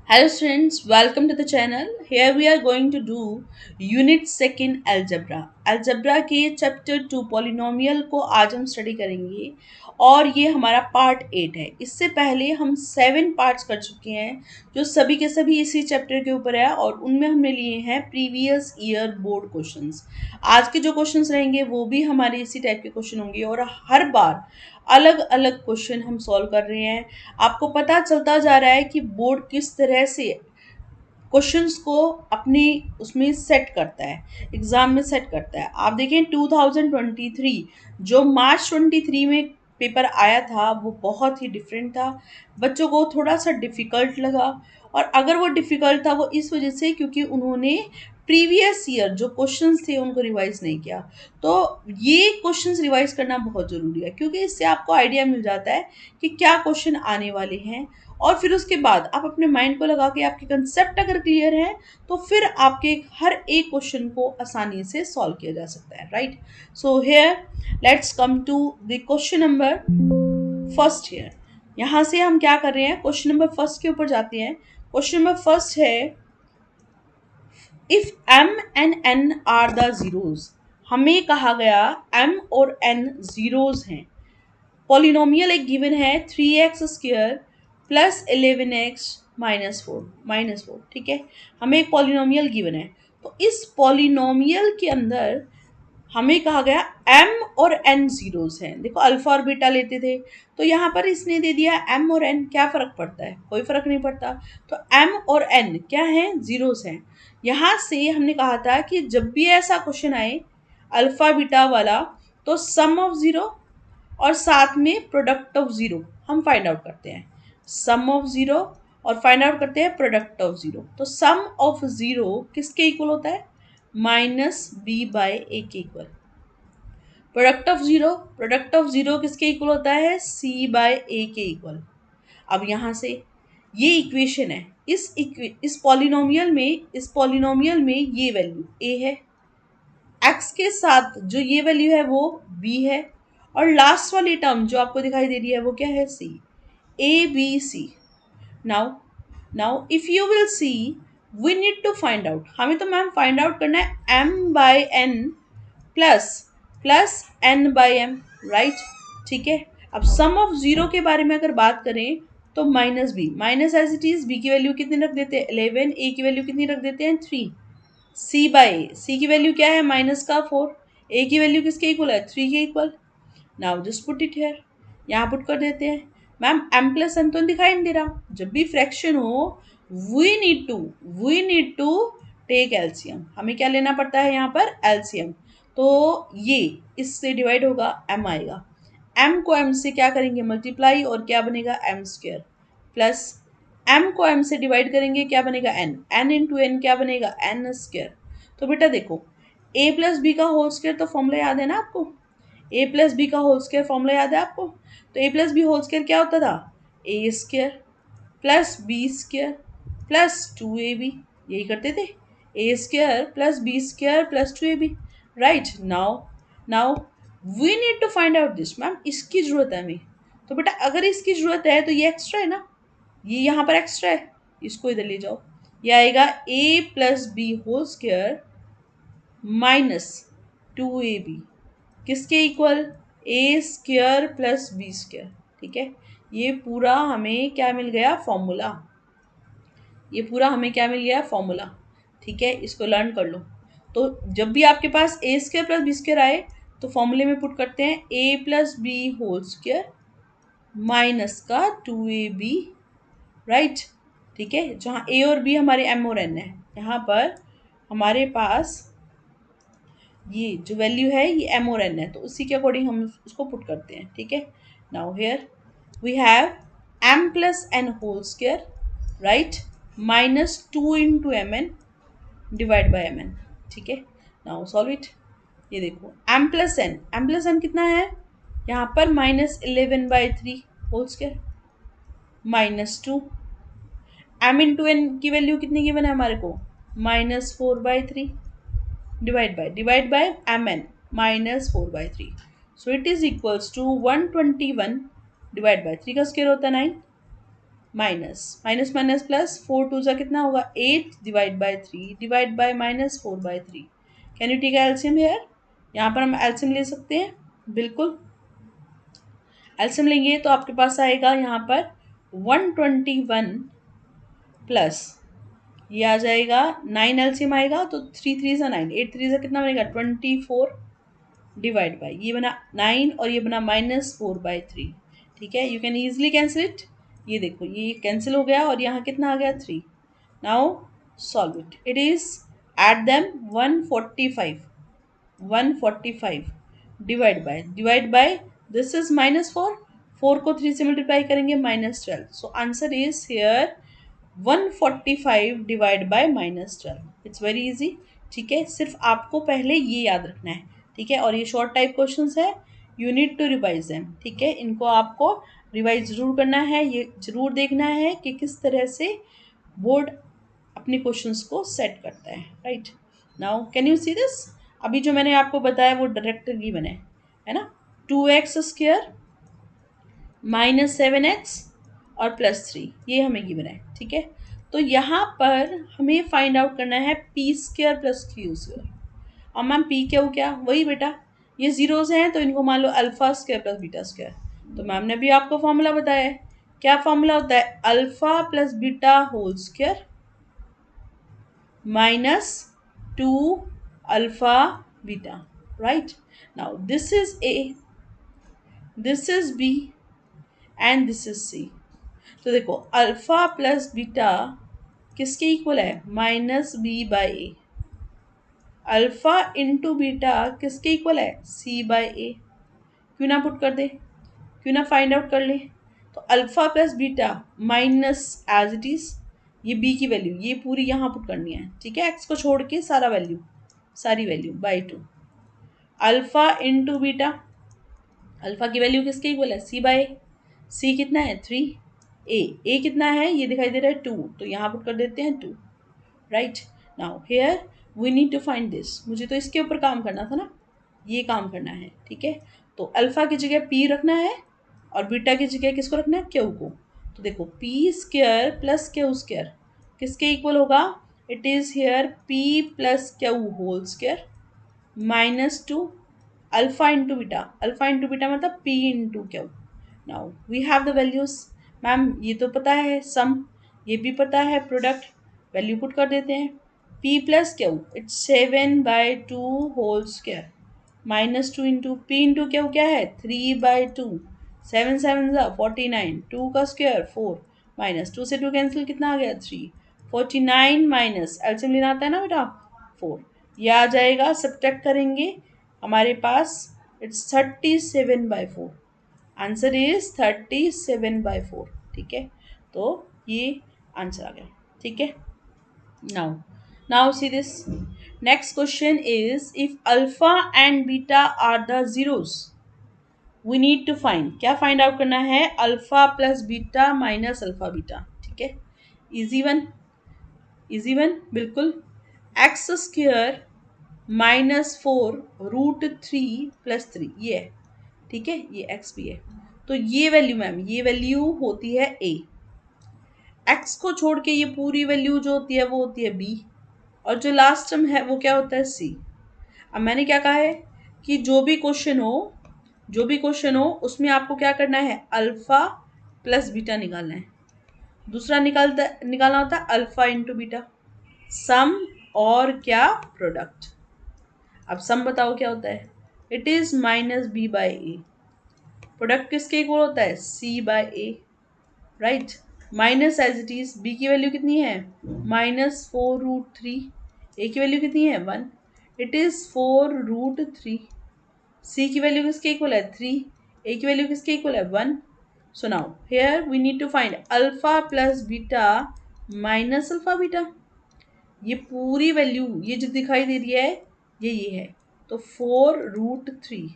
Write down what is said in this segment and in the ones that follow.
Hello students, welcome to the channel. Here we are going to do Unit 2 Algebra. Algebra के Chapter 2 Polynomial को आज हम study करेंगे और ये हमारा पार्ट 8 है। इससे पहले हम 7 पार्ट्स कर चुके हैं जो सभी के सभी इसी चैप्टर के ऊपर है और उनमें हमने लिए हैं प्रीवियस ईयर बोर्ड क्वेश्चंस। आज के जो क्वेश्चंस रहेंगे वो भी हमारे इसी टाइप के क्वेश्चन होंगे और हर बार अलग अलग क्वेश्चन हम सॉल्व कर रहे हैं। आपको पता चलता जा रहा है कि बोर्ड किस तरह से क्वेश्चंस को अपनी उसमें सेट करता है, एग्जाम में सेट करता है। आप देखें 2023 जो मार्च 23 में पेपर आया था वो बहुत ही डिफरेंट था। बच्चों को थोड़ा सा डिफ़िकल्ट लगा और अगर वो डिफ़िकल्ट था वो इस वजह से क्योंकि उन्होंने प्रीवियस ईयर जो क्वेश्चंस थे उनको रिवाइज नहीं किया। तो ये क्वेश्चंस रिवाइज करना बहुत ज़रूरी है क्योंकि इससे आपको आइडिया मिल जाता है कि क्या क्वेश्चन आने वाले हैं और फिर उसके बाद आप अपने माइंड को लगा के आपके कंसेप्ट अगर क्लियर है तो फिर आपके हर एक क्वेश्चन को आसानी से सॉल्व किया जा सकता है, right. So here let's come to the question number first. Here यहाँ से हम क्या कर रहे हैं, क्वेश्चन नंबर फर्स्ट के ऊपर जाते हैं। क्वेश्चन नंबर फर्स्ट है if m and n are the zeros. हमें कहा गया m और n जीरोज हैं। पॉलिनोमियल एक गिवन है 3x² प्लस 11x -4, ठीक है। हमें एक पॉलिनोमियल गिवन है तो इस पॉलिनोमियल के अंदर हमें कहा गया m और n जीरोस हैं। देखो अल्फा और बीटा लेते थे तो यहाँ पर इसने दे दिया m और n, क्या फ़र्क पड़ता है, कोई फ़र्क नहीं पड़ता। तो m और n क्या हैं, जीरोस हैं। यहाँ से हमने कहा था कि जब भी ऐसा क्वेश्चन आए अल्फा बीटा वाला तो सम ऑफ ज़ीरो और साथ में प्रोडक्ट ऑफ ज़ीरो हम फाइंड आउट करते हैं। सम ऑफ ज़ीरो और फाइंड आउट करते हैं प्रोडक्ट ऑफ ज़ीरो। तो सम ऑफ ज़ीरो किसके इक्वल होता है, -b/a के इक्वल। प्रोडक्ट ऑफ ज़ीरो किसके इक्वल होता है, c/a के इक्वल। अब यहाँ से ये इक्वेशन है, इस पॉलिनोमियल में ये वैल्यू a है, x के साथ जो ये वैल्यू है वो b है और लास्ट वाली टर्म जो आपको दिखाई दे रही है वो क्या है, c। a b c। Now if you will see we need to find out, हमें तो मैम फाइंड आउट करना है m/n प्लस n/m, राइट, ठीक है। अब सम ऑफ ज़ीरो के बारे में अगर बात करें तो -b, minus as it is, b की वैल्यू कितनी रख देते हैं 11, a की वैल्यू कितनी रख देते हैं 3, c की वैल्यू क्या है -4, a की वैल्यू किसके इक्वल है 3 के equal. Now just put it here, यहाँ पुट कर देते हैं। मैम m+n तो दिखाई नहीं दे रहा, जब भी फ्रैक्शन हो we need to take LCM, हमें क्या लेना पड़ता है यहाँ पर, एलसीएम। तो ये इससे डिवाइड होगा m आएगा, m को m से क्या करेंगे मल्टीप्लाई और क्या बनेगा m² प्लस m को m से डिवाइड करेंगे क्या बनेगा n इंटू n क्या बनेगा n²। तो बेटा देखो a प्लस बी का होल स्क्वायर तो फॉर्मूला याद है ना आपको, a प्लस बी का होल स्क्वायर फॉर्मूला याद है आपको। तो a plus B whole square क्या होता था, a² plus b² plus 2ab, यही करते थे, a² plus b² plus 2ab, right. Now we need to find out this, ma'am इसकी ज़रूरत है हमें। तो बेटा अगर इसकी ज़रूरत है तो ये एक्स्ट्रा है ना, ये यहाँ पर एक्स्ट्रा है, इसको इधर ले जाओ, ये आएगा a plus B whole square -2ab किसके इक्वल, a² प्लस b², ठीक है। ये पूरा हमें क्या मिल गया फॉर्मूला, ये पूरा हमें क्या मिल गया फॉर्मूला, ठीक है। इसको लर्न कर लो। तो जब भी आपके पास a² प्लस b² आए तो फॉर्मूले में पुट करते हैं a plus B whole square minus का 2ab, राइट, ठीक है। जहाँ a और b हमारे m और n है, यहाँ पर हमारे पास ये जो वैल्यू है ये m और n है तो उसी के अकॉर्डिंग हम उसको पुट करते हैं, ठीक है। Now here we have m plus n whole square, right, -2 into mn divide by mn, ठीक है। नाउ सॉल्व इट, ये देखो m प्लस n कितना है यहाँ पर -11/3 whole square -2, m into n की वैल्यू कितनी गिवन है हमारे को -4/3 divide by mn -4/3, so it is equals to 121 divide by 3 का स्क्वायर होता है 9, माइनस माइनस माइनस प्लस, 4 2 कितना होगा 8 divide by 3 divide by -4/3। Can you take LCM here? यहाँ पर हम एल्सियम ले सकते हैं, बिल्कुल। एल्सियम लेंगे तो आपके पास आएगा यहाँ पर 121 प्लस ये आ जाएगा 9, एल्सियम आएगा तो 3 3 9, 8 3 कितना बनेगा 24 डिवाइड बाई ये बना 9 और ये बना -4/3। ठीक है, you can easily cancel it. ये देखो ये कैंसिल हो गया और यहाँ कितना आ गया 3। Now solve it. It is at them 145 divide by this is -4, 4 को 3 से मल्टीप्लाई करेंगे -12। So answer is here 145 divide by -12। It's very easy. ठीक है, सिर्फ आपको पहले ये याद रखना है। ठीक है, और ये शॉर्ट टाइप क्वेश्चंस है, you need to revise them. ठीक है, इनको आपको रिवाइज जरूर करना है, ये जरूर देखना है कि किस तरह से बोर्ड अपने क्वेश्चंस को सेट करता है। Right, now can you see this? अभी जो मैंने आपको बताया वो डायरेक्ट गिवन है ना। 2x² -7x और +3 ये हमें गिवन है। ठीक है, तो यहाँ पर हमें फाइंड आउट करना है p² + q²। और मैम पी क्यू क्या? वही बेटा, ये जीरोज हैं तो इनको मान लो α² + β²। तो मैम ने भी आपको फॉर्मूला बताया है। क्या फॉर्मूला होता है? Alpha plus beta whole square -2 alpha beta. Right, now this is A, this is B and this is C. तो देखो अल्फा प्लस बीटा किसके इक्वल है? -b/a। अल्फा इंटू बीटा किसके इक्वल है? c/a। क्यों ना पुट कर दे, क्यों ना फाइंड आउट कर ले। तो alpha plus beta minus as it is ये बी की वैल्यू ये पूरी यहाँ पुट करनी है। ठीक है, एक्स को छोड़ के सारी value /2। Alpha into beta, alpha की वैल्यू किसके इक्वल है? c/a। सी कितना है? 3। ए कितना है? ये दिखाई दे रहा है 2, तो यहाँ पुट कर देते हैं 2। Right, now here we need to find this. मुझे तो इसके ऊपर काम करना था ना, ये काम करना है। ठीक है, तो अल्फा की जगह पी रखना है और बीटा की जगह किसको रखना है? क्यू को। तो देखो p² + q² किसके इक्वल होगा? It is here p + q whole square -2 alpha into beta मतलब p into Q. Now we have the values. Ma'am ये तो पता है सम, ये भी पता है प्रोडक्ट, वैल्यू पुट कर देते हैं। p + q it's 7/2 whole square -2 into p into Q क्या है? 3/2। 7 7 49, 2 का स्क्वायर 4 -2 से 2 कैंसिल कितना आ गया? 3। 49 माइनस एल्सियम लेना आता है ना बेटा 4, ये आ जाएगा। सब्ट्रैक्ट करेंगे हमारे पास इट्स 37/4। Answer is 37/4। ठीक है, तो ये आंसर आ गया। ठीक है, now see this. Next question is if alpha and beta are the zeros we need to find. क्या फाइंड आउट करना है? Alpha plus beta minus alpha beta. ठीक है, इजी वन, इजी वन बिल्कुल। x² -4√3 + 3 ये है। ठीक है, ये x भी है। तो ये वैल्यू मैम, ये वैल्यू होती है a। x को छोड़ के ये पूरी वैल्यू जो होती है वो होती है b, और जो लास्ट टर्म है वो क्या होता है c। अब मैंने क्या कहा है कि जो भी क्वेश्चन हो उसमें आपको क्या करना है? अल्फा प्लस बीटा निकालना है। दूसरा निकालना होता है अल्फा इंटू बीटा, सम और क्या? प्रोडक्ट। अब सम बताओ क्या होता है? It is -b/a। प्रोडक्ट किसके इक्वल होता है? c/a। Right, minus as it is b की वैल्यू कितनी है? -4√3। a की वैल्यू कितनी है? 1। It is 4√3। c की वैल्यू किसके इक्वल है? 3। a की वैल्यू किसके इक्वल है? 1। So now here we need to find alpha plus beta minus alpha beta. ये पूरी वैल्यू ये जो दिखाई दे रही है ये है। तो 4√3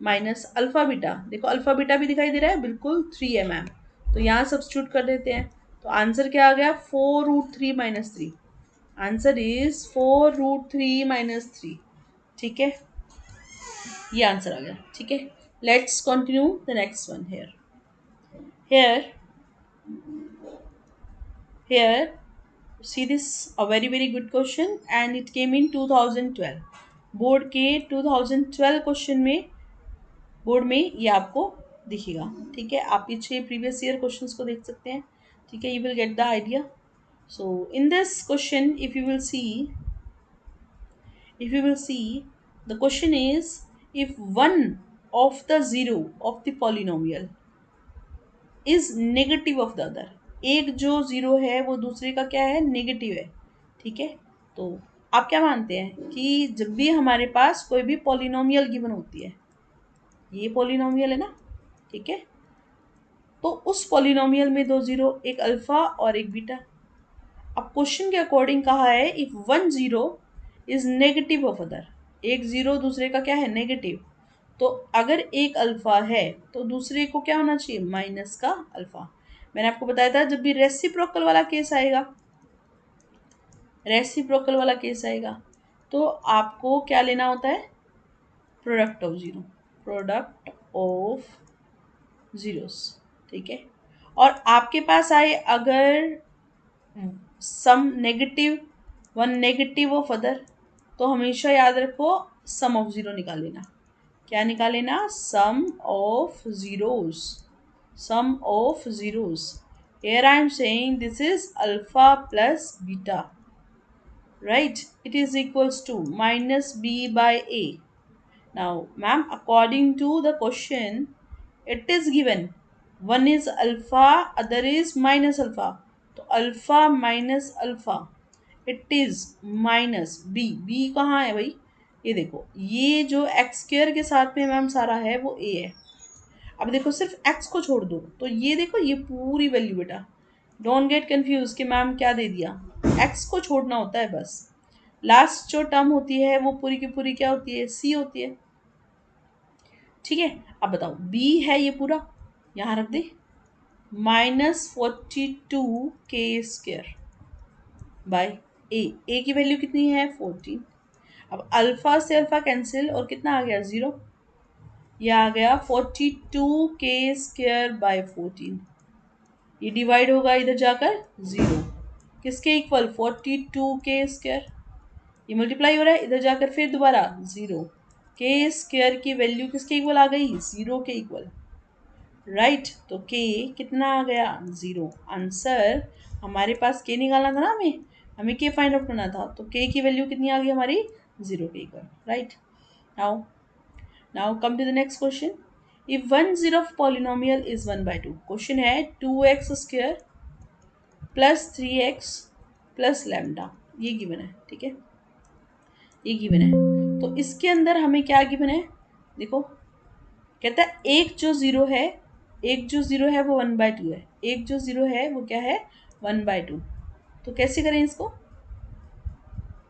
माइनस अल्फा बीटा, देखो अल्फा बीटा भी दिखाई दे रहा है, बिल्कुल 3 है मैम। तो यहाँ सब्स्टिट्यूट कर देते हैं। तो आंसर क्या आ गया? 4√3 - 3। Answer is 4√3 - 3। ठीक है, ये आंसर आ गया। ठीक है, let's continue the next one. Here Here, see this a very good question and it came in 2012. Board के 2012 क्वेश्चन में, बोर्ड में ये आपको दिखेगा, ठीक है। आप पीछे प्रीवियस ईयर क्वेश्चंस को देख सकते हैं, ठीक है। You will get the idea. So in this question, if you will see, the question is, if one of the zero of the polynomial is negative of the other, एक जो zero है वो दूसरे का क्या है, नेगेटिव है, ठीक है। तो आप क्या मानते हैं कि जब भी हमारे पास कोई भी पॉलिनोमियल गिवन होती है, ये पॉलिनोमियल है ना, ठीक है, तो उस पॉलिनोमियल में दो जीरो, एक अल्फा और एक बीटा। अब क्वेश्चन के अकॉर्डिंग कहा है if one zero is negative of other, एक जीरो दूसरे का क्या है, नेगेटिव। तो अगर एक अल्फा है तो दूसरे को क्या होना चाहिए, माइनस का अल्फा। मैंने आपको बताया था जब भी रेसिप्रोकल वाला केस आएगा, रेसिप्रोकल वाला केस आएगा तो आपको क्या लेना होता है, product of zero, product of zeros, ठीक है। और आपके पास आए अगर sum negative, one negative of other, तो हमेशा याद रखो सम ऑफ जीरो निकाल लेना। क्या निकाल लेना, sum of zeros, sum of zeros. Here I am saying this is alpha plus beta, right? It is equals to minus b by a. Now ma'am, according to the question, it is given one is alpha, other is minus alpha. तो alpha minus alpha, it is minus B. B कहाँ है भाई, ये देखो, ये जो x square के साथ में मैम सारा है वो ए है। अब देखो सिर्फ एक्स को छोड़ दो तो ये देखो ये पूरी वैल्यू बेटा, डोंट गेट कंफ्यूज कि मैम क्या दे दिया, एक्स को छोड़ना होता है बस। लास्ट जो टर्म होती है वो पूरी की पूरी क्या होती है, सी होती है, ठीक है। अब बताओ बी है ये पूरा, यहाँ रख दे, -42k² बाय ए की वैल्यू कितनी है 14। अब अल्फा से अल्फा कैंसिल और कितना आ गया, जीरो। ये आ गया 42k² बाय 14। ये डिवाइड होगा इधर जाकर जीरो, किसके इक्वल, 42k²। ये मल्टीप्लाई हो रहा है इधर जाकर फिर दोबारा जीरो, के स्क्वायर की वैल्यू किसके इक्वल आ गई, जीरो के इक्वल, राइट। तो के कितना आ गया, जीरो। आंसर हमारे पास के निकालना था ना, हमें हमें के फाइंड आउट करना था, तो के की वैल्यू कितनी आ गई हमारी, जीरो के equal, right. Now now come to the next question. If one zero of polynomial is 1/2, question है 2x² plus 3x plus lambda, ये गिवन है, ठीक है, ये गिवन है। तो इसके अंदर हमें क्या गिवन है, देखो कहता है एक जो जीरो है, एक जो जीरो है वो 1/2 है, एक जो जीरो है वो क्या है, 1/2। तो कैसे करें इसको,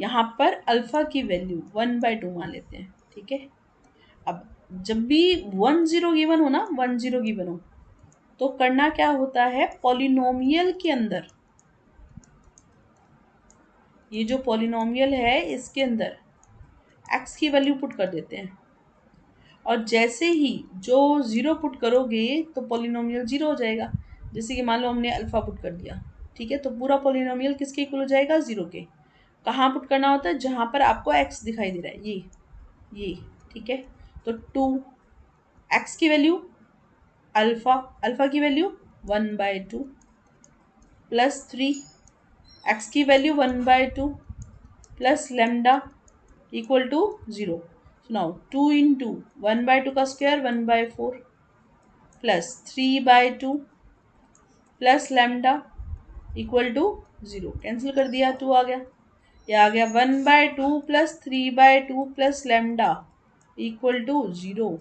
यहाँ पर अल्फा की वैल्यू 1/2 मान लेते हैं, ठीक है। अब जब भी 10 गिवन हो ना, 10 गिवन हो तो करना क्या होता है, पॉलिनोमियल के अंदर, ये जो पॉलिनोमियल है इसके अंदर एक्स की वैल्यू पुट कर देते हैं, और जैसे ही जो जीरो पुट करोगे तो पॉलिनोमियल जीरो हो जाएगा। जैसे कि मान लो हमने अल्फा पुट कर दिया, ठीक है, तो पूरा पॉलिनोमियल किसके इक्वल हो जाएगा, जीरो के। कहाँ पुट करना होता है, जहाँ पर आपको एक्स दिखाई दे रहा है, ये ठीक है। तो 2x की वैल्यू, अल्फा अल्फा की वैल्यू 1/2 प्लस 3x की value 1/2 plus lambda equal to zero. Now 2 into 1/2 का square 1/4 plus 3/2 plus lambda equal to zero, cancel कर दिया, 2 आ गया। ये आ गया 1/2 plus 3/2 plus lambda equal to zero.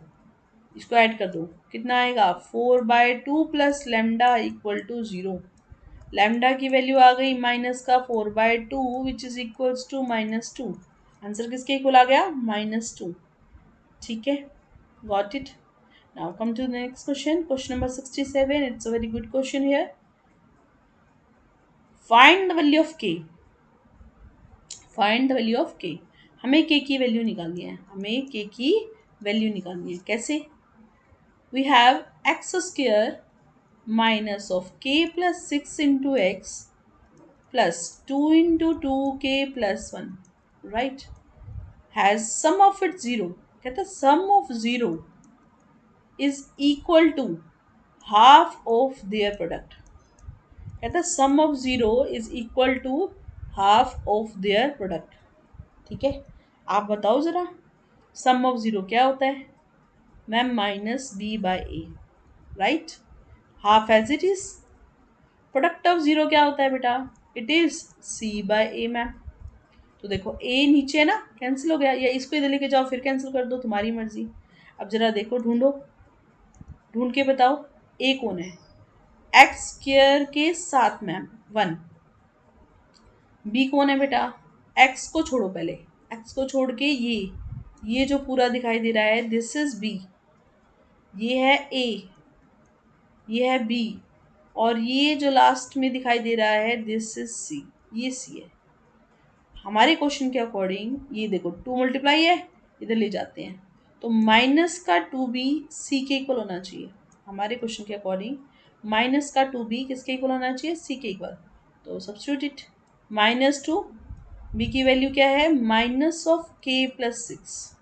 इसको ऐड कर दो, कितना आएगा, 4/2 plus lambda equal to zero. Lambda की वैल्यू आ गई माइनस का 4/2 which is equals to -2। Answer किसके इक्वल आ गया, -2, ठीक है, got it. Now come to the next question, question number 67। It's a very good question here. Find the value of K, find the value of K. हमें के की value निकालनी है, हमें के की वैल्यू निकालनी है, कैसे, we have x² minus of k plus 6 into x plus 2 into 2k+1, right, has sum of it zero. कहता है sum of zero is equal to half of their product. कहता है sum of zero is equal to half of their product. ठीक है, आप बताओ जरा, सम of zero क्या होता है ma'am? Minus B by A, right, half as it is. Product of zero क्या होता है बेटा? It is C by A ma'am. तो देखो ए नीचे है ना, कैंसिल हो गया, या इसको इधर लेके जाओ फिर कैंसिल कर दो, तुम्हारी मर्जी। अब जरा देखो, ढूंढो, ढूंढ के बताओ ए कौन है? एक्स स्क्वायर के साथ मैम 1। बी कौन है बेटा? एक्स को छोड़ो पहले, एक्स को छोड़ के ये जो पूरा दिखाई दे रहा है दिस इज बी, ये है ए, ये है बी, और ये जो लास्ट में दिखाई दे रहा है दिस इज सी, ये सी है। हमारे क्वेश्चन के अकॉर्डिंग ये देखो 2 मल्टीप्लाई है, इधर ले जाते हैं, तो माइनस का 2b सी के इक्वल होना चाहिए। हमारे क्वेश्चन के अकॉर्डिंग माइनस का 2b किसके इक्वल होना चाहिए? सी के इक्वल। तो सब्स्टिट्यूट इट, -2, b की वैल्यू क्या है? -k+6।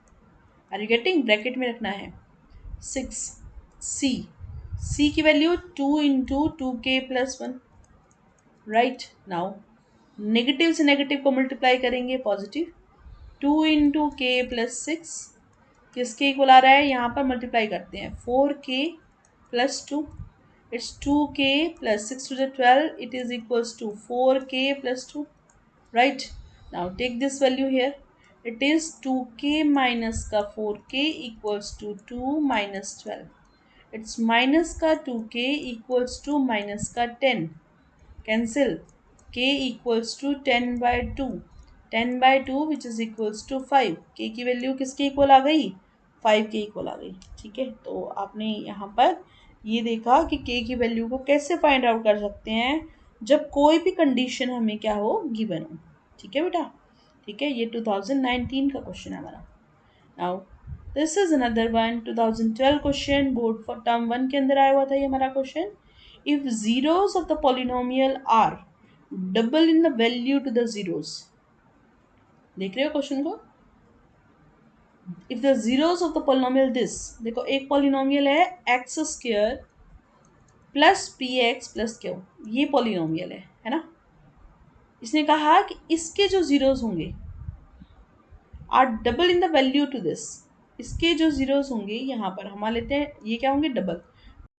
Are you getting? Bracket में रखना है 6, सी की value 2 into 2k+1, right. Now negative से नेगेटिव को मल्टीप्लाई करेंगे पॉजिटिव, 2 into k+6 किसके इक्वल आ रहा है? यहाँ पर मल्टीप्लाई करते हैं 4k+2, it's 2k+6 to the 12, it is equals to 4k+2, right. Now take this value here, it is 2k minus का 4k equals to 2 minus 12, it's minus का 2k equals to minus का 10, cancel, k equals to 10/2, 10/2 which is equals to 5। k की value किसके equal आ गई? 5 के equal आ गई। ठीक है, तो आपने यहाँ पर ये देखा कि k की वैल्यू को कैसे फाइंड आउट कर सकते हैं जब कोई भी कंडीशन हमें क्या हो? गिवन हो। ठीक है बेटा, ठीक है, ये 2019 का क्वेश्चन है हमारा। Now this is another one, 2012 question, board for term 1 के अंदर आया हुआ था ये हमारा question. If zeros of the polynomial are double in the value to the zeros, देख रहे हो क्वेश्चन को? If the zeros of the polynomial this, देखो एक पॉलिनोमियल है X square plus P X plus Q, ये पॉलिनोमियल है ना। इसने कहा कि इसके जो जीरोस होंगे are double in the value to this, इसके जो जीरोस होंगे यहाँ पर हम लेते हैं ये क्या होंगे? डबल।